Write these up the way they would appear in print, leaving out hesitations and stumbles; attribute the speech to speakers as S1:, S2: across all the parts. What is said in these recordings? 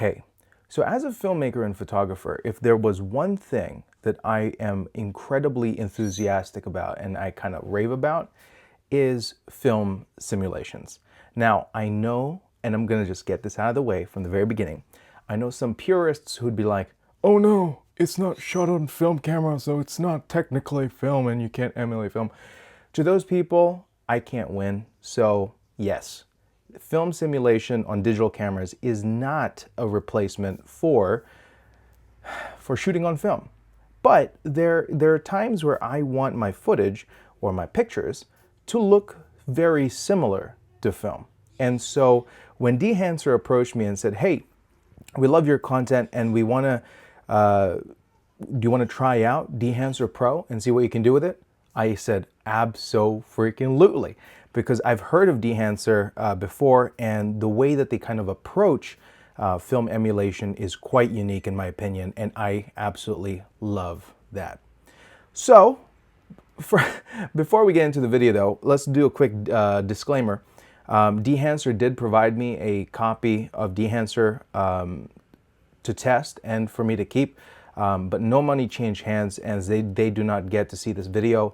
S1: Hey, so as a filmmaker and photographer, if there was one thing that I am incredibly enthusiastic about and I kind of rave about, is film simulations. Now, I know, and I'm gonna just get this out of the way from the very beginning, I know some purists who'd be like, oh no, it's not shot on film camera, so it's not technically film and you can't emulate film. To those people, I can't win. So yes, film simulation on digital cameras is not a replacement for shooting on film. But there are times where I want my footage or my pictures to look very similar to film. And so when Dehancer approached me and said, hey, we love your content and we want to, do you want to try out Dehancer Pro and see what you can do with it? I said, abso-freaking-lutely, because I've heard of Dehancer before, and the way that they kind of approach film emulation is quite unique in my opinion, and I absolutely love that. So, before we get into the video though, let's do a quick disclaimer. Dehancer did provide me a copy of Dehancer to test and for me to keep, but no money changed hands, as they do not get to see this video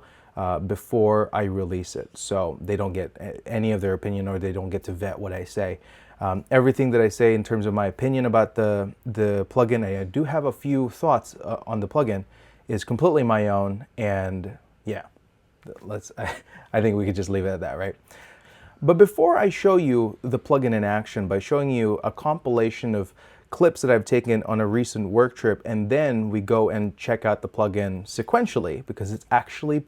S1: before I release it. So they don't get any of their opinion, or they don't get to vet what I say. Everything that I say in terms of my opinion about the plugin, I do have a few thoughts on the plugin, is completely my own, and yeah, I think we could just leave it at that, right? But before I show you the plugin in action by showing you a compilation of clips that I've taken on a recent work trip, and then we go and check out the plugin sequentially, because it's actually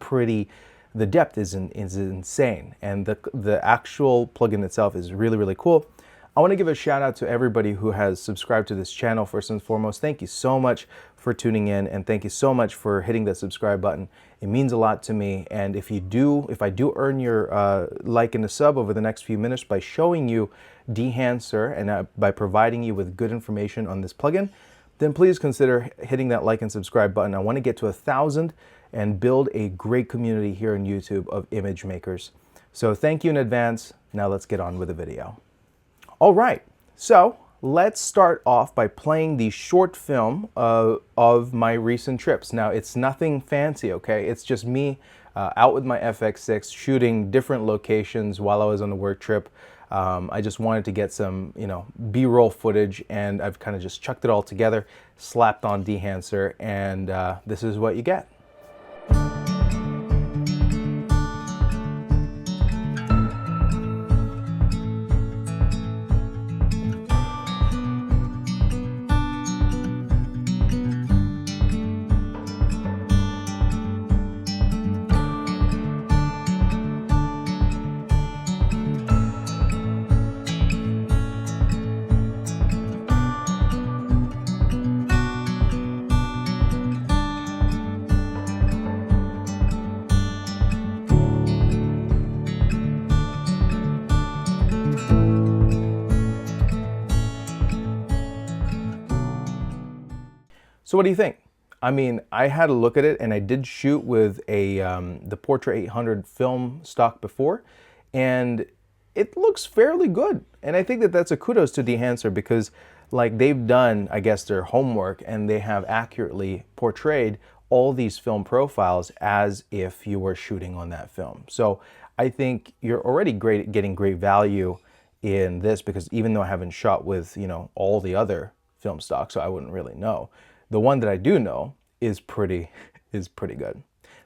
S1: the depth is insane, and the actual plugin itself is really, really cool. I want to give a shout out to everybody who has subscribed to this channel. First and foremost, thank you so much for tuning in, and thank you so much for hitting that subscribe button. It means a lot to me, and if I do earn your like and a sub over the next few minutes by showing you Dehancer and by providing you with good information on this plugin, then please consider hitting that like and subscribe button. I want to get to 1,000 and build a great community here on YouTube of image makers. So thank you in advance. Now let's get on with the video. All right, so let's start off by playing the short film of my recent trips. Now, it's nothing fancy, okay? It's just me out with my FX6 shooting different locations while I was on a work trip. I just wanted to get some, B-roll footage, and I've kind of just chucked it all together, slapped on Dehancer, and this is what you get. So what do you think? I mean, I had a look at it, and I did shoot with the Portra 800 film stock before, and it looks fairly good. And I think that that's a kudos to Dehancer, because like they've done, I guess, their homework, and they have accurately portrayed all these film profiles as if you were shooting on that film. So I think you're already getting great value in this, because even though I haven't shot with, all the other film stock, so I wouldn't really know. The one that I do know is pretty good.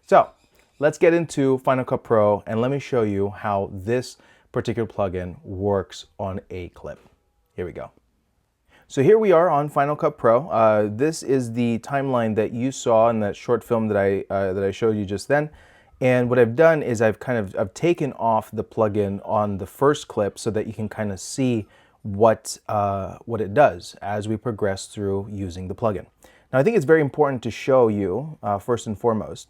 S1: So let's get into Final Cut Pro, and let me show you how this particular plugin works on a clip. Here we go. So here we are on Final Cut Pro. This is the timeline that you saw in that short film that I showed you just then. And what I've done is I've taken off the plugin on the first clip so that you can kind of see what it does as we progress through using the plugin. Now, I think it's very important to show you, first and foremost,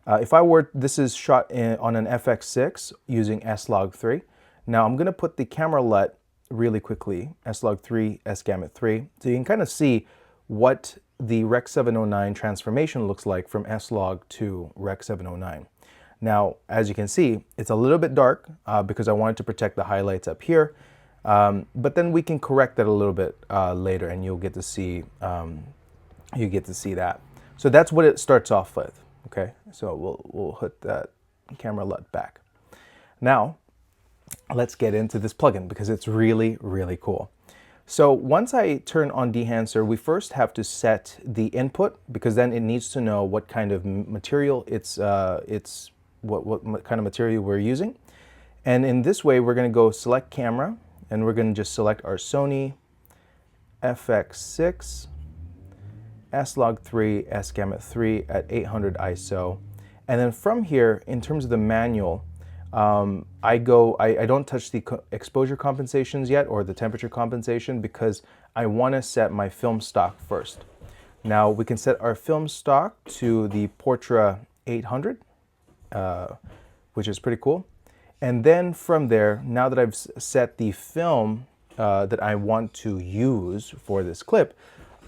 S1: this is shot on an FX6 using S-Log3. Now, I'm going to put the camera LUT really quickly, S-Log3, S-Gamut 3, so you can kind of see what the Rec 709 transformation looks like from S-Log to Rec 709. Now, as you can see, it's a little bit dark because I wanted to protect the highlights up here. But then we can correct that a little bit later, and you'll get to see that. So that's what it starts off with. Okay, so we'll hit that camera LUT back. Now let's get into this plugin because it's really, really cool. So once I turn on Dehancer, we first have to set the input, because then it needs to know what kind of material what kind of material we're using. And in this way, we're going to go select camera, and we're going to just select our Sony FX6 S-Log3 S-Gamut 3 at 800 ISO. And then from here, in terms of the manual, I don't touch the exposure compensations yet, or the temperature compensation, because I want to set my film stock first. Now we can set our film stock to the Portra 800, which is pretty cool. And then from there, now that I've set the film that I want to use for this clip,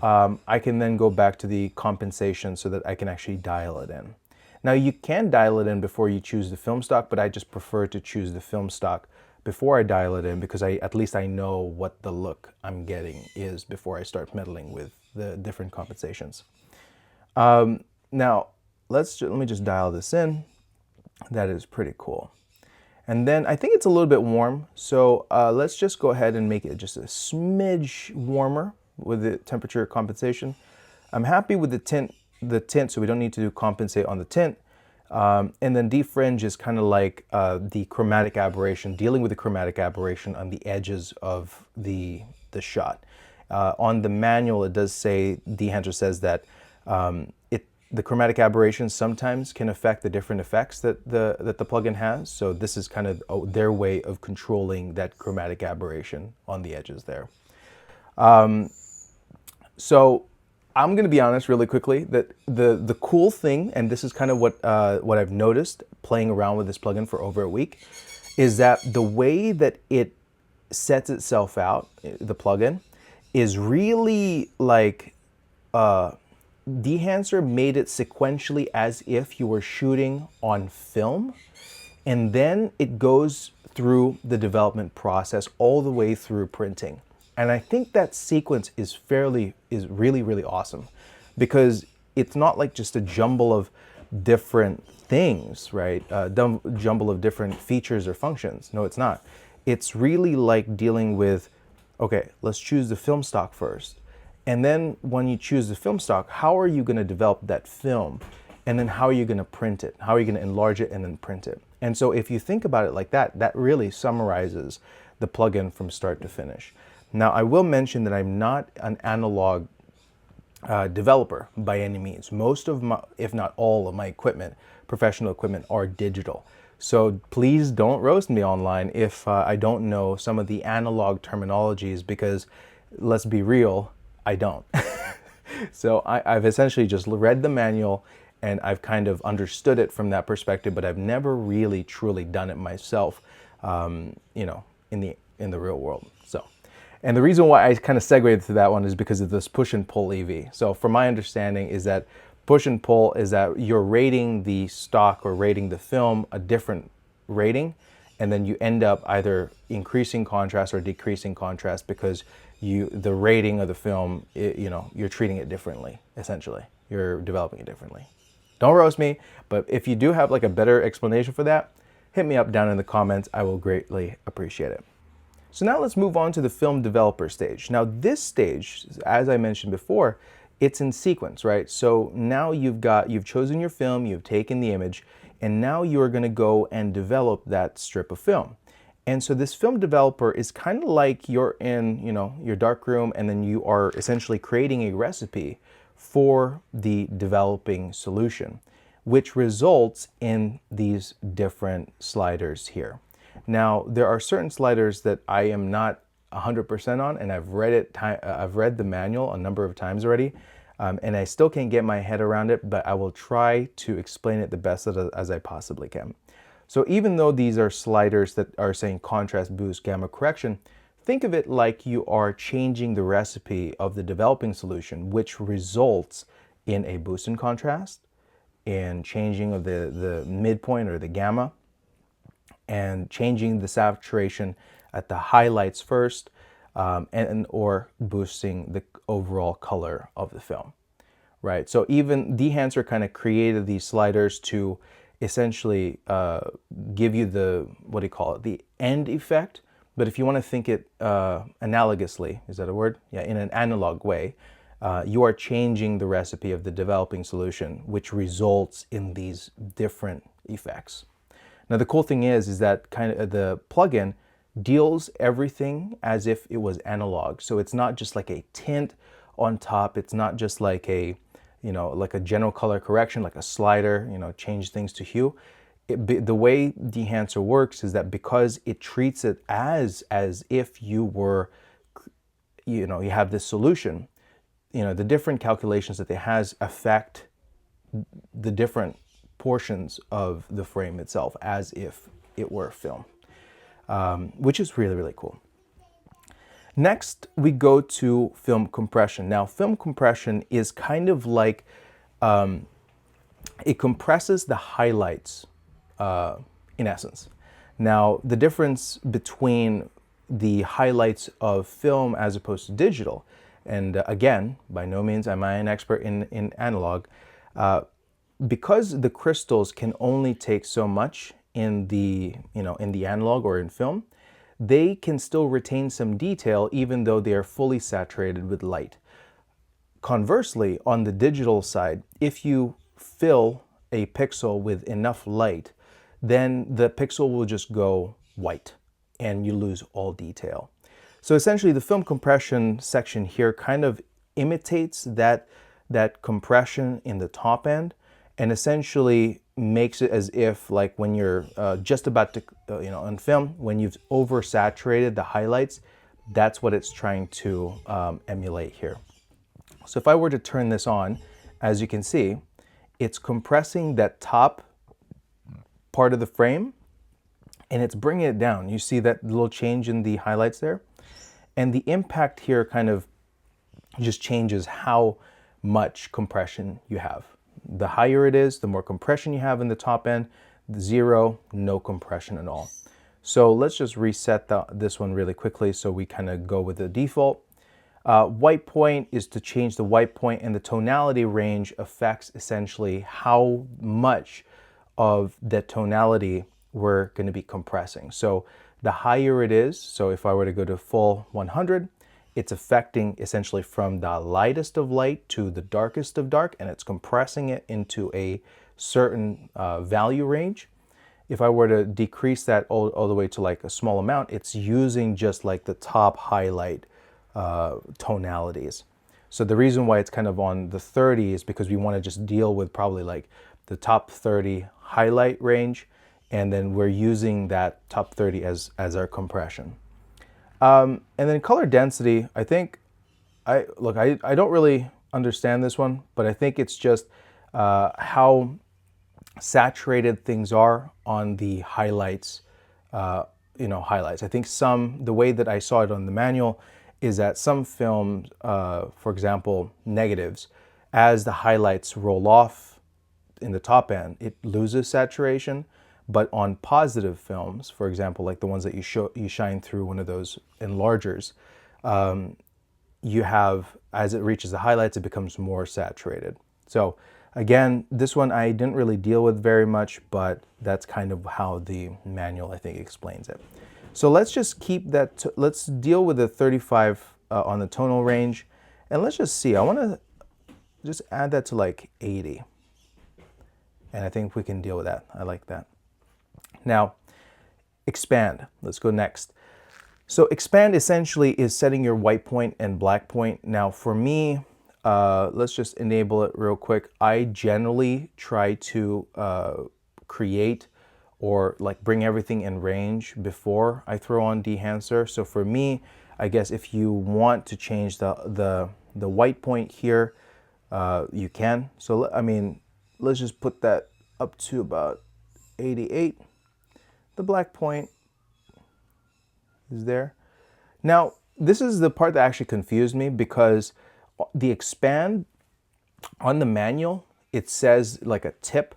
S1: I can then go back to the compensation so that I can actually dial it in. Now you can dial it in before you choose the film stock, but I just prefer to choose the film stock before I dial it in, because at least I know what the look I'm getting is before I start meddling with the different compensations. Now let me just dial this in. That is pretty cool. And then I think it's a little bit warm, so let's just go ahead and make it just a smidge warmer with the temperature compensation. I'm happy with the tint, so we don't need to compensate on the tint. And then defringe is kind of like the chromatic aberration, dealing with the chromatic aberration on the edges of the shot. On the manual, it does say, Dehancer says that the chromatic aberration sometimes can affect the different effects that the plugin has. So this is kind of their way of controlling that chromatic aberration on the edges there. So I'm going to be honest really quickly that the cool thing, and this is kind of what I've noticed playing around with this plugin for over a week, is that the way that it sets itself out, the plugin, is really like Dehancer made it sequentially as if you were shooting on film, and then it goes through the development process all the way through printing. And I think that sequence is really, really awesome, because it's not like just a jumble of different things, right? Jumble of different features or functions. No, it's not. It's really like dealing with, okay, let's choose the film stock first. And then when you choose the film stock, how are you going to develop that film? And then how are you going to print it? How are you going to enlarge it and then print it? And so if you think about it like that, that really summarizes the plugin from start to finish. Now, I will mention that I'm not an analog developer by any means. Most of my, if not all of my equipment, professional equipment, are digital. So please don't roast me online if I don't know some of the analog terminologies, because let's be real, I don't. So I've essentially just read the manual and I've kind of understood it from that perspective, but I've never really truly done it myself, you know, in the real world. So, and the reason why I kind of segued to that one is because of this push and pull EV. So from my understanding is that push and pull is that you're rating the stock or rating the film a different rating, and then you end up either increasing contrast or decreasing contrast because the rating of the film, you know, you're treating it differently, essentially. You're developing it differently. Don't roast me, but if you do have like a better explanation for that, hit me up down in the comments. I will greatly appreciate it. So now let's move on to the film developer stage. Now this stage, as I mentioned before, it's in sequence, right? So now you've chosen your film, you've taken the image, and now you're gonna go and develop that strip of film. And so this film developer is kind of like you're in, you know, your dark room, and then you are essentially creating a recipe for the developing solution, which results in these different sliders here. Now, there are certain sliders that I am not 100% on, and I've read the manual a number of times already, and I still can't get my head around it, but I will try to explain it the best as I possibly can. So even though these are sliders that are saying contrast, boost, gamma correction, think of it like you are changing the recipe of the developing solution, which results in a boost in contrast, in changing of the midpoint or the gamma, and changing the saturation at the highlights first, and or boosting the overall color of the film, right? So even Dehancer kind of created these sliders to essentially give you the, what do you call it, the end effect. But if you want to think it analogously, is that a word? Yeah, in an analog way, you are changing the recipe of the developing solution, which results in these different effects. Now the cool thing is that kind of the plugin deals everything as if it was analog. So it's not just like a tint on top. It's not just like a, like a general color correction, like a slider, change things to hue. The way Dehancer works is that because it treats it as if you were, you have this solution, the different calculations that it has affect the different portions of the frame itself as if it were film, which is really, really cool. Next, we go to film compression. Now, film compression is kind of like, it compresses the highlights in essence. Now, the difference between the highlights of film as opposed to digital, and again, by no means am I an expert in analog, because the crystals can only take so much in the, in the analog or in film, they can still retain some detail even though they are fully saturated with light. Conversely, on the digital side, if you fill a pixel with enough light, then the pixel will just go white and you lose all detail. So essentially the film compression section here kind of imitates that compression in the top end, and essentially makes it as if like when you're just about to, on film, when you've oversaturated the highlights, that's what it's trying to emulate here. So if I were to turn this on, as you can see, it's compressing that top part of the frame and it's bringing it down. You see that little change in the highlights there? And the impact here kind of just changes how much compression you have. The higher it is, the more compression you have in the top end. 0, no compression at all. So let's just reset this one really quickly so we kind of go with the default. White point is to change the white point, and the tonality range affects essentially how much of the tonality we're going to be compressing. So the higher it is, so if I were to go to full 100, it's affecting essentially from the lightest of light to the darkest of dark, and it's compressing it into a certain value range. If I were to decrease that all the way to like a small amount, it's using just like the top highlight tonalities. So the reason why it's kind of on the 30 is because we want to just deal with probably like the top 30 highlight range, and then we're using that top 30 as our compression. And then color density, I think, I don't really understand this one, but I think it's just how saturated things are on the highlights, highlights. I think the way that I saw it on the manual is that some films, for example, negatives, as the highlights roll off in the top end, it loses saturation. But on positive films, for example, like the ones that you shine through one of those enlargers, you have, as it reaches the highlights, it becomes more saturated. So again, this one I didn't really deal with very much, but that's kind of how the manual, I think, explains it. So let's just keep that, let's deal with the 35 on the tonal range, and let's just see. I want to just add that to like 80. And I think we can deal with that. I like that. Now, expand. Let's go next. So expand essentially is setting your white point and black point. Now for me, let's just enable it real quick. I generally try to create or like bring everything in range before I throw on Dehancer. So for me, I guess if you want to change the white point here, you can. So I mean, let's just put that up to about 88. The black point is there. Now, this is the part that actually confused me, because the expand on the manual, it says like a tip,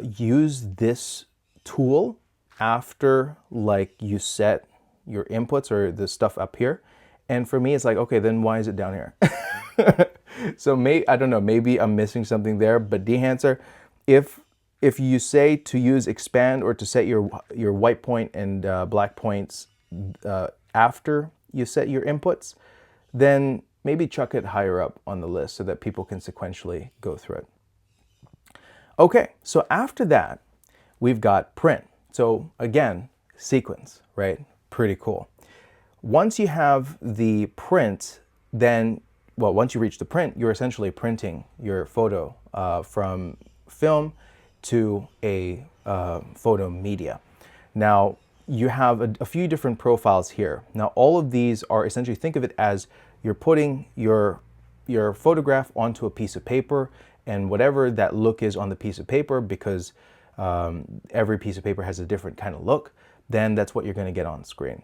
S1: use this tool after like you set your inputs or the stuff up here. And for me, it's like, okay, then why is it down here? So I don't know, maybe I'm missing something there, but Dehancer, if you say to use expand or to set your white point and black points after you set your inputs, then maybe chuck it higher up on the list so that people can sequentially go through it. Okay, so after that, we've got print. So again, sequence, right? Pretty cool. Once you have the print, then, well, once you reach the print, you're essentially printing your photo from film to a photo media. Now, you have a few different profiles here. Now, all of these are essentially, think of it as you're putting your photograph onto a piece of paper, and whatever that look is on the piece of paper, because every piece of paper has a different kind of look, then that's what you're going to get on screen.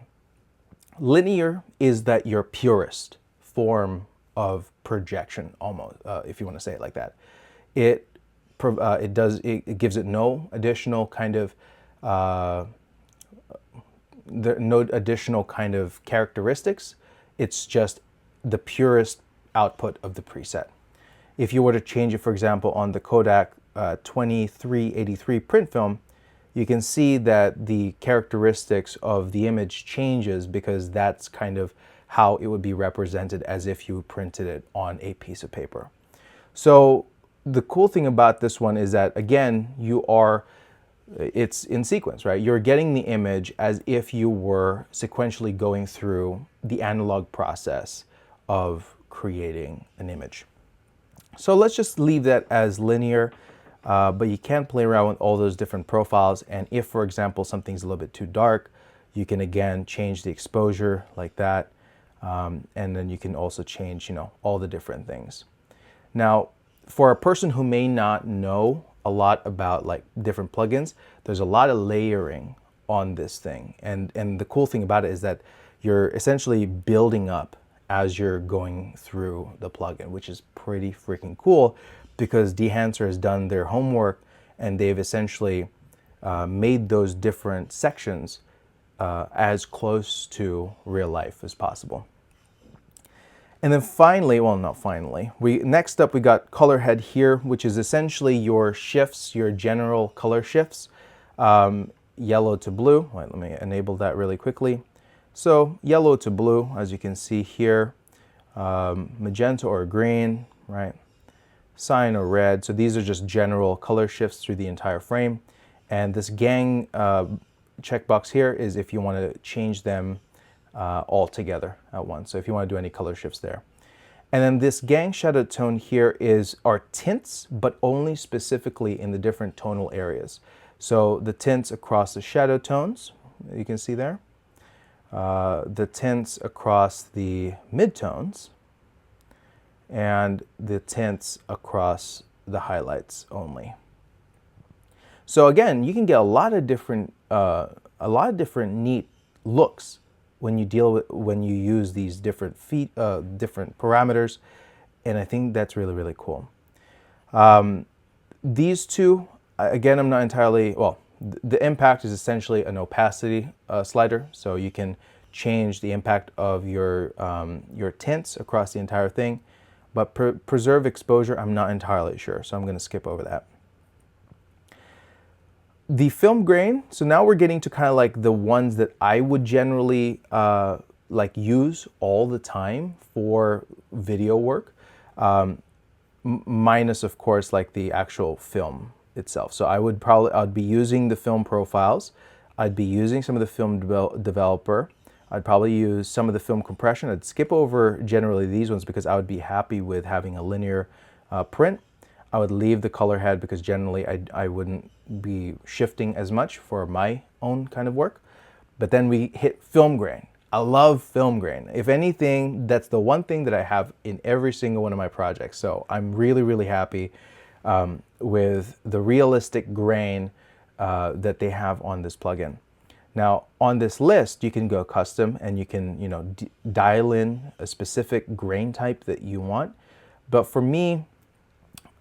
S1: Linear is that your purest form of projection, almost, if you want to say it like that. It gives it no additional kind of characteristics. It's just the purest output of the preset. If you were to change it, for example, on the Kodak 2383 print film, you can see that the characteristics of the image changes, because that's kind of how it would be represented as if you printed it on a piece of paper. So the cool thing about this one is that, again, it's in sequence, right? You're getting the image as if you were sequentially going through the analog process of creating an image. So let's just leave that as linear, but you can play around with all those different profiles. And if, for example, something's a little bit too dark, you can again change the exposure like that. And then you can also change, all the different things. Now, for a person who may not know a lot about like different plugins, there's a lot of layering on this thing. And the cool thing about it is that you're essentially building up as you're going through the plugin, which is pretty freaking cool, because Dehancer has done their homework and they've essentially made those different sections as close to real life as possible. And then finally, well, not finally, next up we got color head here, which is essentially your shifts, your general color shifts, yellow to blue. Wait, let me enable that really quickly. So yellow to blue, as you can see here, magenta or green, right? Cyan or red. So these are just general color shifts through the entire frame. And this gang checkbox here is if you want to change them all together at once. So if you want to do any color shifts there. And then this gang shadow tone here are tints, but only specifically in the different tonal areas. So the tints across the shadow tones, you can see there. The tints across the midtones, and the tints across the highlights only. So again, you can get a lot of different neat looks when you use these different different parameters, and I think that's really, really cool. These two, again, I'm not entirely well. The impact is essentially an opacity slider, so you can change the impact of your tints across the entire thing. But preserve exposure, I'm not entirely sure, so I'm going to skip over that. The film grain, so now we're getting to kind of like the ones that I would generally like use all the time for video work, minus of course like the actual film itself. So I'd be using the film profiles, I'd be using some of the film developer, I'd probably use some of the film compression. I'd skip over generally these ones because I would be happy with having a linear print. I would leave the color head because generally I wouldn't be shifting as much for my own kind of work. But then we hit film grain. I love film grain. If anything, that's the one thing that I have in every single one of my projects. So I'm really, really happy with the realistic grain that they have on this plugin. Now, on this list, you can go custom and you can, dial in a specific grain type that you want. But for me,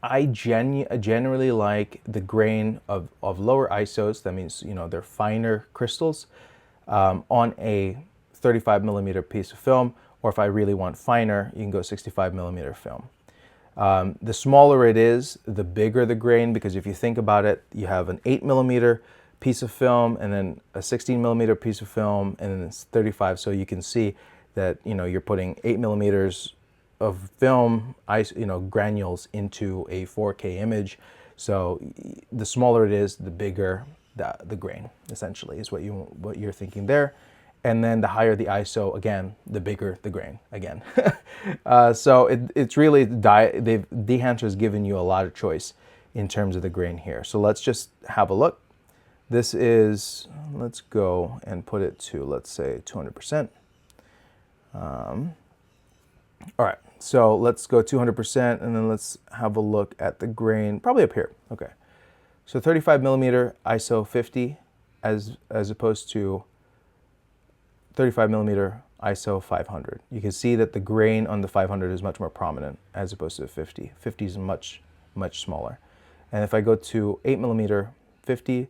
S1: I generally like the grain of lower ISOs. That means, they're finer crystals on a 35 millimeter piece of film, or if I really want finer, you can go 65 millimeter film. The smaller it is, the bigger the grain, because if you think about it, you have an 8 millimeter piece of film and then a 16 millimeter piece of film, and then it's 35. So you can see that, you know, you're putting 8 millimeters of film, granules into a 4K image. So the smaller it is, the bigger the grain, essentially, is what you're thinking there. And then the higher the ISO, again, the bigger the grain, again. So it's really, Dehancer's given you a lot of choice in terms of the grain here. So let's just have a look. This is, let's go and put it to, let's say, 200%. All right, so let's go 200%, and then let's have a look at the grain, probably up here. Okay, so 35 millimeter ISO 50 as opposed to 35 millimeter ISO 500. You can see that the grain on the 500 is much more prominent as opposed to the 50. 50 is much smaller. And if I go to 8 millimeter 50,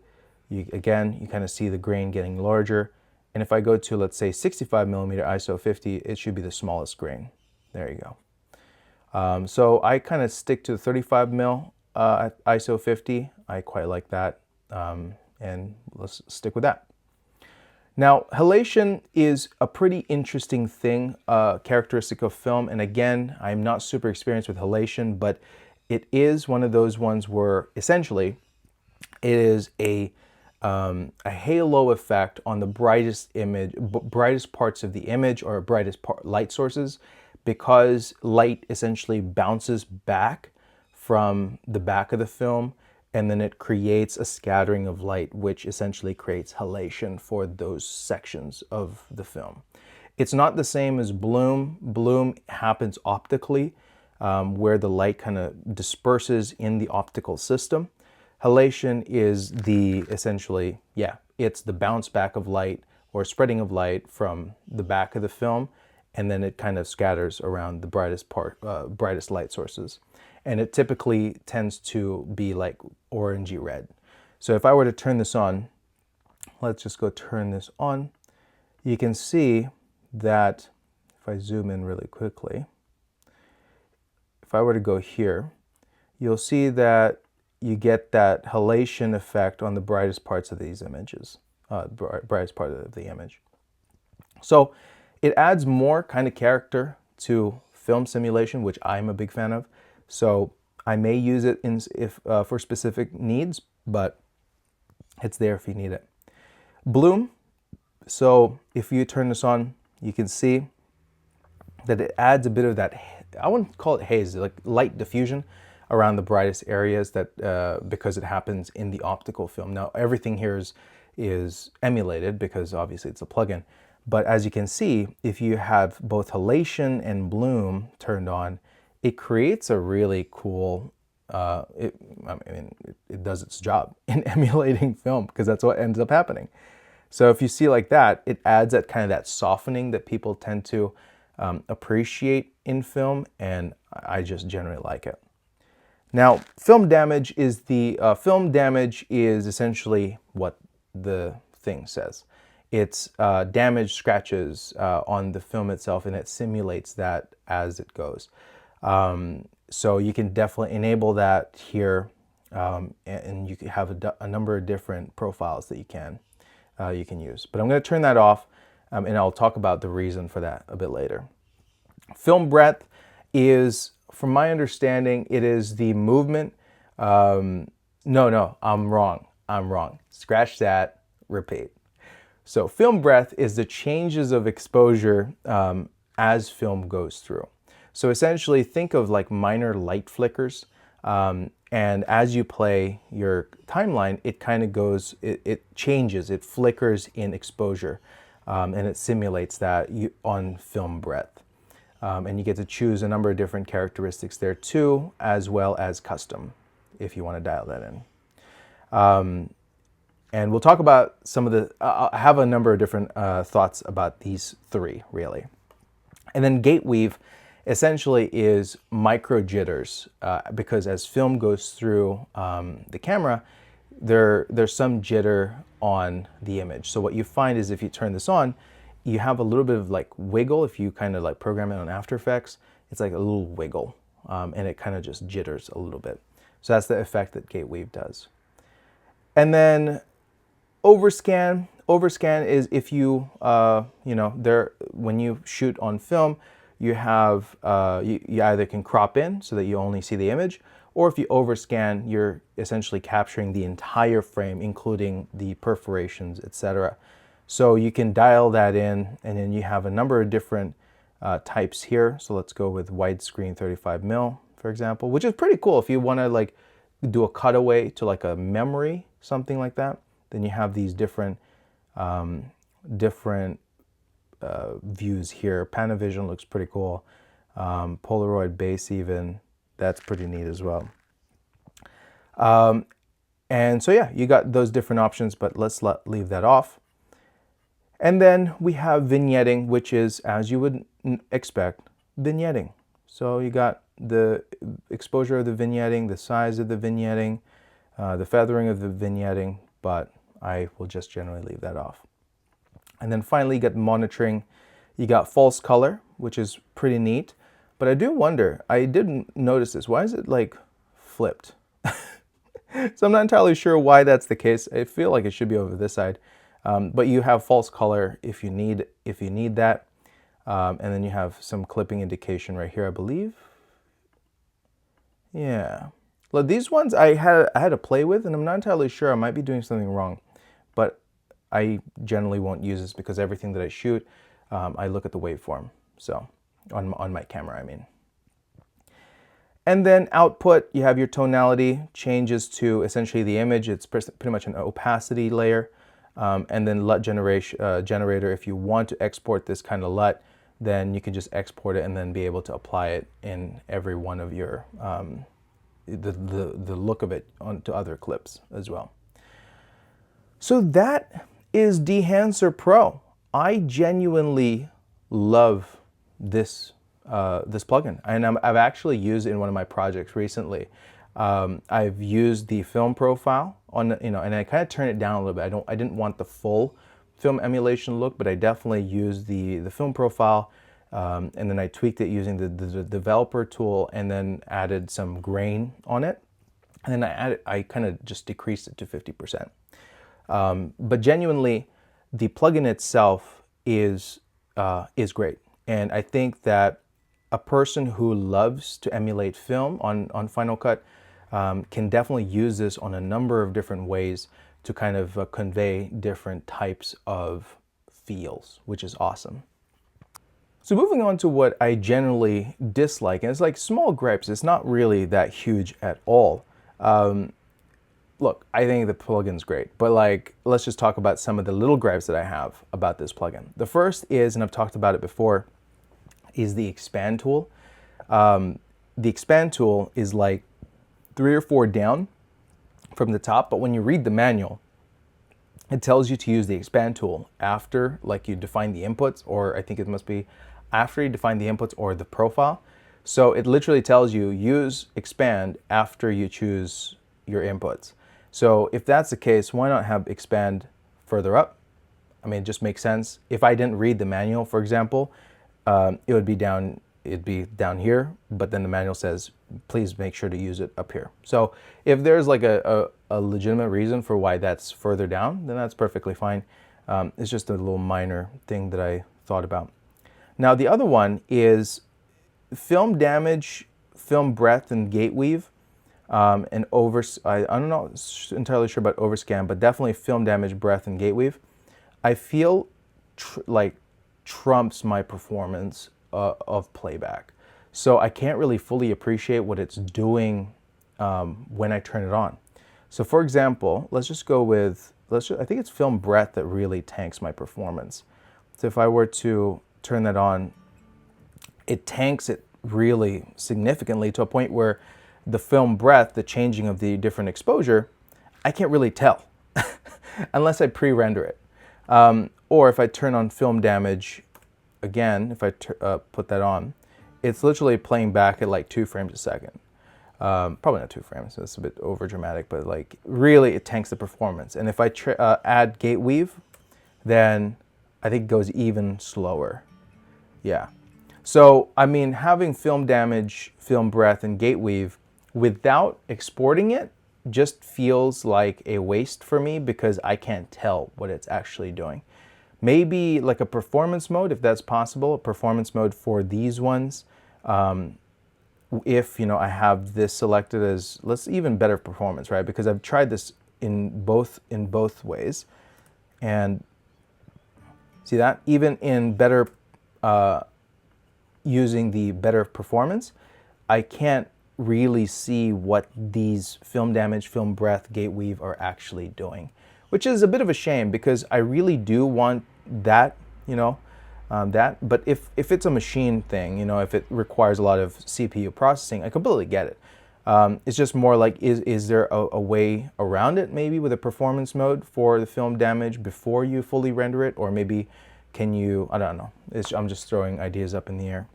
S1: you kind of see the grain getting larger. And if I go to, let's say, 65 millimeter ISO 50, it should be the smallest grain. There you go. So I kind of stick to the 35 mil at ISO 50. I quite like that, and let's stick with that. Now, halation is a pretty interesting thing, characteristic of film. And again, I'm not super experienced with halation, but it is one of those ones where essentially it is a halo effect on the brightest parts of the image, or brightest light sources, because light essentially bounces back from the back of the film, and then it creates a scattering of light, which essentially creates halation for those sections of the film. It's not the same as bloom. Bloom happens optically, where the light kind of disperses in the optical system. Halation is essentially, it's the bounce back of light or spreading of light from the back of the film, and then it kind of scatters around the brightest light sources. And it typically tends to be like orangey red. So if I were to turn this on, let's just go turn this on, you can see that if I zoom in really quickly, if I were to go here, you'll see that you get that halation effect on the brightest parts of these images, brightest part of the image. So it adds more kind of character to film simulation, which I'm a big fan of. So I may use it for specific needs, but it's there if you need it. Bloom. So if you turn this on, you can see that it adds a bit of that, I wouldn't call it haze, like light diffusion around the brightest areas, that because it happens in the optical film. Now everything here is emulated because obviously it's a plugin. But as you can see, if you have both halation and bloom turned on, it creates a really cool, it does its job in emulating film, because that's what ends up happening. So if you see like that, it adds that kind of that softening that people tend to appreciate in film, and I just generally like it. Now, film damage is essentially what the thing says. It's damage scratches on the film itself, and it simulates that as it goes. So you can definitely enable that here, and you can have a number of different profiles that you can use. But I'm going to turn that off, and I'll talk about the reason for that a bit later. Film breadth is, from my understanding, it is the movement. No, I'm wrong. Scratch that, repeat. So film breadth is the changes of exposure as film goes through. So essentially think of like minor light flickers, and as you play your timeline, it kind of goes, it changes, it flickers in exposure, and it simulates that on film breadth. And you get to choose a number of different characteristics there too, as well as custom, if you want to dial that in. And we'll talk about some of the, I have a number of different thoughts about these three, really. And then gate weave essentially is micro jitters, because as film goes through the camera, there's some jitter on the image. So what you find is if you turn this on, you have a little bit of like wiggle. If you kind of like program it on After Effects, it's like a little wiggle, and it kind of just jitters a little bit. So that's the effect that gate weave does. And then overscan. Overscan is if you, when you shoot on film, you have, you either can crop in so that you only see the image, or if you overscan, you're essentially capturing the entire frame, including the perforations, etc. So you can dial that in, and then you have a number of different types here. So let's go with widescreen 35mm, for example, which is pretty cool if you want to like do a cutaway to like a memory, something like that. Then you have these different views here. Panavision looks pretty cool. Polaroid base even, that's pretty neat as well. And so yeah, you got those different options, but let's leave that off. And then we have vignetting, which is, as you would expect, vignetting. So you got the exposure of the vignetting, the size of the vignetting, the feathering of the vignetting, but I will just generally leave that off. And then finally, you got monitoring. You got false color, which is pretty neat. But I do wonder, I didn't notice this. Why is it like flipped? So I'm not entirely sure why that's the case. I feel like it should be over this side. But you have false color if you need that. And then you have some clipping indication right here, I believe. Yeah. Well, these ones I had to play with, and I'm not entirely sure. I might be doing something wrong. But I generally won't use this because everything that I shoot, I look at the waveform. So on my camera, I mean. And then output, you have your tonality changes to essentially the image. It's pretty much an opacity layer. And then LUT generator, if you want to export this kind of LUT, then you can just export it and then be able to apply it in every one of your, the look of it onto other clips as well. So that is Dehancer Pro. I genuinely love this this plugin, and I've actually used it in one of my projects recently. I've used the film profile on, and I kind of turned it down a little bit. I didn't want the full film emulation look, but I definitely used the film profile, and then I tweaked it using the developer tool, and then added some grain on it, and then I kind of just decreased it to 50%. But genuinely, the plugin itself is great, and I think that a person who loves to emulate film on Final Cut can definitely use this on a number of different ways to kind of convey different types of feels, which is awesome. So moving on to what I generally dislike, and it's like small gripes, it's not really that huge at all. Look, I think the plugin's great, but like, let's just talk about some of the little gripes that I have about this plugin. The first is, and I've talked about it before, is the expand tool. The expand tool is like 3 or 4 down from the top, but when you read the manual, it tells you to use the expand tool after, like, you define the inputs, or I think it must be after you define the inputs or the profile. So it literally tells you use expand after you choose your inputs. So if that's the case, why not have expand further up? I mean, it just makes sense. If I didn't read the manual, for example, it'd be down here, but then the manual says, please make sure to use it up here. So if there's like a legitimate reason for why that's further down, then that's perfectly fine. It's just a little minor thing that I thought about. Now, the other one is film damage, film breadth, and gate weave. And I'm not entirely sure about overscan, but definitely film damage, breadth, and gate weave. I feel like trumps my performance of playback. So I can't really fully appreciate what it's doing when I turn it on. So for example, let's just go with, I think it's film breadth that really tanks my performance. So if I were to turn that on, it tanks it really significantly to a point where the film breadth, the changing of the different exposure, I can't really tell unless I pre-render it. Or if I turn on film damage, again, if I put that on, it's literally playing back at like 2 frames a second. Probably not 2 frames, it's a bit over dramatic, but like really it tanks the performance. And if I add gate weave, then I think it goes even slower. Yeah. So, I mean, having film damage, film breath, and gate weave without exporting it just feels like a waste for me because I can't tell what it's actually doing. Maybe like a performance mode, if that's possible, a performance mode for these ones. If, you know, I have this selected as, let's even better performance, right? Because I've tried this in both ways. And see that? Even in better, using the better performance, I can't really see what these film damage, film breath, gate weave are actually doing, which is a bit of a shame because I really do want that, you know, but if it's a machine thing, you know, if it requires a lot of CPU processing, I completely get it. It's just more like, is there a way around it, maybe with a performance mode for the film damage before you fully render it? Or maybe can you, I don't know, I'm just throwing ideas up in the air.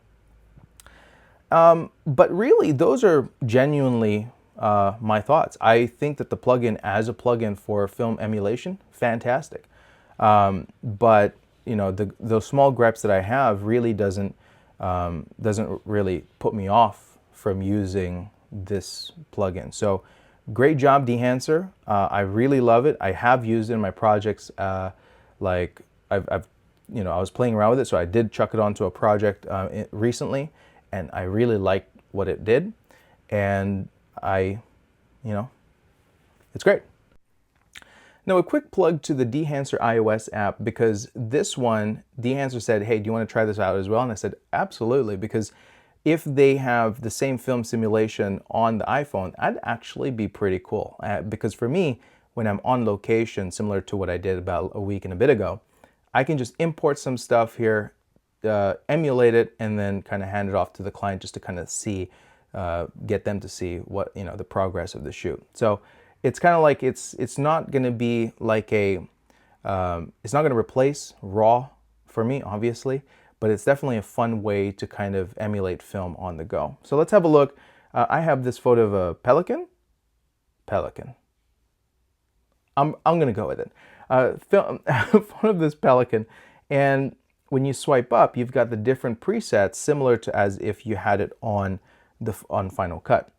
S1: But really, those are genuinely my thoughts. I think that the plugin as a plugin for film emulation, fantastic. But you know, those small greps that I have really doesn't really put me off from using this plugin. So great job, Dehancer. I really love it. I have used it in my projects. Like I've you know, I was playing around with it, so I did chuck it onto a project recently, and I really liked what it did, and you know, it's great. Now, a quick plug to the Dehancer iOS app, because this one, Dehancer said, hey, do you want to try this out as well? And I said, absolutely, because if they have the same film simulation on the iPhone, that'd actually be pretty cool. Because for me, when I'm on location, similar to what I did about a week and a bit ago, I can just import some stuff here, emulate it, and then kind of hand it off to the client just to kind of see, get them to see what, you know, the progress of the shoot. So it's kind of like it's not going to be like a, it's not going to replace RAW for me, obviously, but it's definitely a fun way to kind of emulate film on the go. So let's have a look. I have this photo of a pelican. I'm going to go with it. Film photo of this pelican, and when you swipe up, you've got the different presets similar to as if you had it on Final Cut.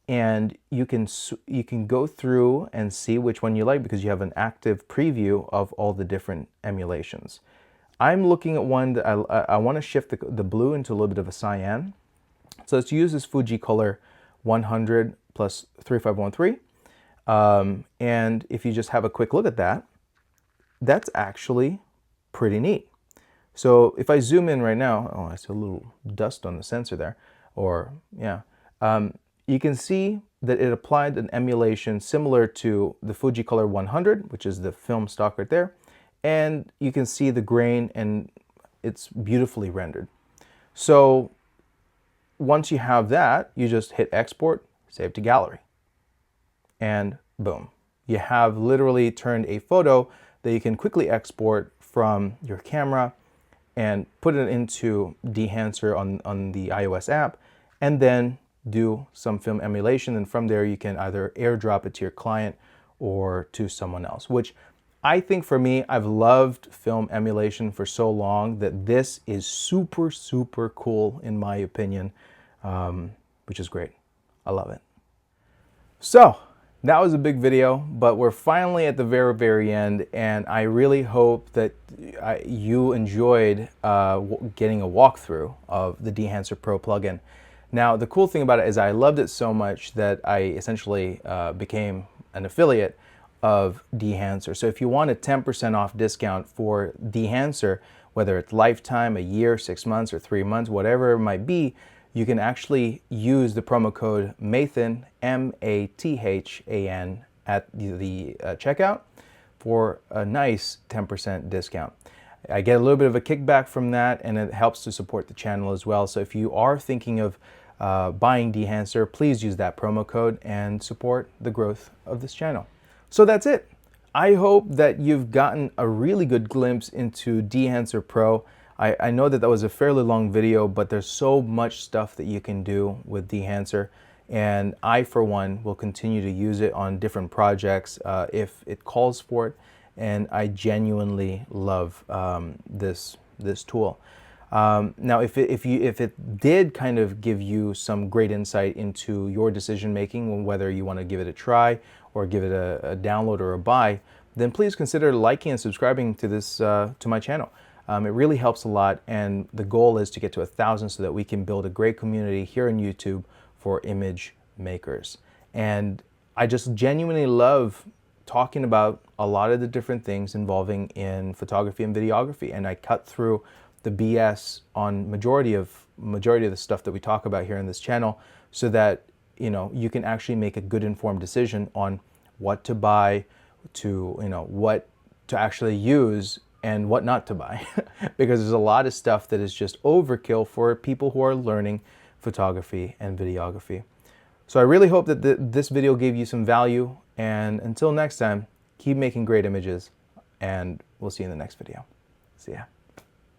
S1: And you can go through and see which one you like because you have an active preview of all the different emulations. I'm looking at one that I want to shift the blue into a little bit of a cyan. So let's use this Fuji Color 100 plus 3513. And if you just have a quick look at that, that's actually pretty neat. So if I zoom in right now, oh, I see a little dust on the sensor there, or yeah. You can see that it applied an emulation similar to the Fuji Color 100, which is the film stock right there. And you can see the grain, and it's beautifully rendered. So once you have that, you just hit export, save to gallery, and boom. You have literally turned a photo that you can quickly export from your camera and put it into Dehancer on the iOS app, and then do some film emulation, and from there you can either airdrop it to your client or to someone else, which I think for me, I've loved film emulation for so long that this is super, super cool in my opinion, which is great. I love it. So that was a big video, but we're finally at the very, very end, and I really hope that you enjoyed getting a walkthrough of the Dehancer Pro plugin. Now, the cool thing about it is I loved it so much that I essentially became an affiliate of Dehancer. So if you want a 10% off discount for Dehancer, whether it's lifetime, a year, 6 months, or 3 months, whatever it might be, you can actually use the promo code MATHAN, M-A-T-H-A-N, at the checkout for a nice 10% discount. I get a little bit of a kickback from that, and it helps to support the channel as well. So if you are thinking of buying Dehancer, please use that promo code and support the growth of this channel. So that's it. I hope that you've gotten a really good glimpse into Dehancer Pro. I know that was a fairly long video, but there's so much stuff that you can do with Dehancer, and I, for one, will continue to use it on different projects if it calls for it. and I genuinely love this tool. Now, if it did kind of give you some great insight into your decision making, whether you want to give it a try or give it a download or a buy, then please consider liking and subscribing to this to my channel. It really helps a lot, and the goal is to get to 1,000 so that we can build a great community here on YouTube for image makers. And I just genuinely love talking about a lot of the different things involving in photography and videography, and I cut through the BS on majority of the stuff that we talk about here on this channel, so that you can actually make a good informed decision on what to buy, to what to actually use and what not to buy. Because there's a lot of stuff that is just overkill for people who are learning photography and videography. So I really hope that this video gave you some value, and until next time, keep making great images, and we'll see you in the next video. See ya.